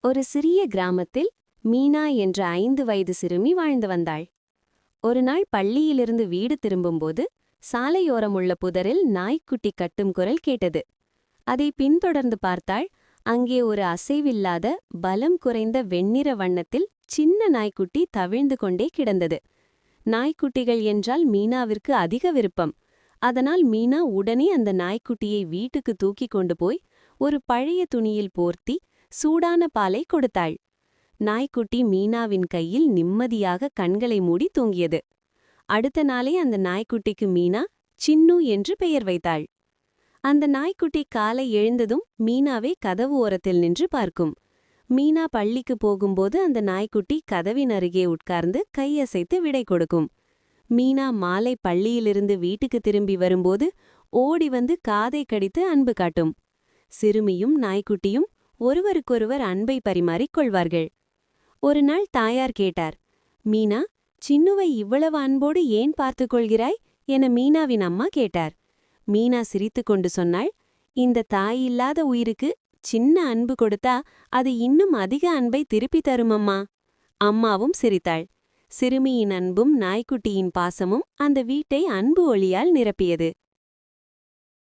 ஒரு சிறிய கிராமத்தில் மீனா என்ற 5 வயது சிறுமி வாழ்ந்து வந்தாள். ஒரு நாள் பள்ளியிலிருந்து வீடு திரும்பும்போது சாலையோரமுள்ள புதரில் நாய்க்குட்டி கட்டும் குரல் கேட்டது. அதை பின்தொடர்ந்து பார்த்தாள். அங்கே ஒரு அசைவில்லாத பலம் குறைந்த வெண்ணிற வண்ணத்தில் சின்ன நாய்க்குட்டி தவிழ்ந்து கொண்டே கிடந்தது. நாய்க்குட்டிகள் என்றால் மீனாவிற்கு அதிக விருப்பம். அதனால் மீனா உடனே அந்த நாய்க்குட்டியை வீட்டுக்கு தூக்கிக் கொண்டு போய் ஒரு பழைய துணியில் போர்த்தி சூடான பாலை கொடுத்தாள். நாய்க்குட்டி மீனாவின் கையில் நிம்மதியாக கண்களை மூடி தூங்கியது. அடுத்த நாளே அந்த நாய்க்குட்டிக்கு மீனா சின்னு என்று பெயர் வைத்தாள். அந்த நாய்க்குட்டி காலை எழுந்ததும் மீனாவை கதவு ஓரத்தில் நின்று பார்க்கும். மீனா பள்ளிக்கு போகும்போது அந்த நாய்க்குட்டி கதவின் அருகே உட்கார்ந்து கையசைத்து விடை கொடுக்கும். மீனா மாலை பள்ளியிலிருந்து வீட்டுக்கு திரும்பி வரும்போது ஓடி வந்து காதை கடித்து அன்பு காட்டும். சிறுமியும் நாய்க்குட்டியும் ஒருவருக்கொருவர் அன்பை பரிமாறிக் கொள்வார்கள். ஒரு நாள் தாயார் கேட்டார், மீனா, சின்னுவை இவ்வளவு அன்போடு ஏன் பார்த்துக் கொள்கிறாய் என மீனாவின் அம்மா கேட்டார். மீனா சிரித்துக்கொண்டு சொன்னாள், இந்த தாயில்லாத உயிருக்கு சின்ன அன்பு கொடுத்தா அது இன்னும் அதிக அன்பை திருப்பி தருமம்மா. அம்மாவும் சிரித்தாள். சிறுமியின் அன்பும் நாய்க்குட்டியின் பாசமும் அந்த வீட்டை அன்பு ஒளியால் நிரப்பியது.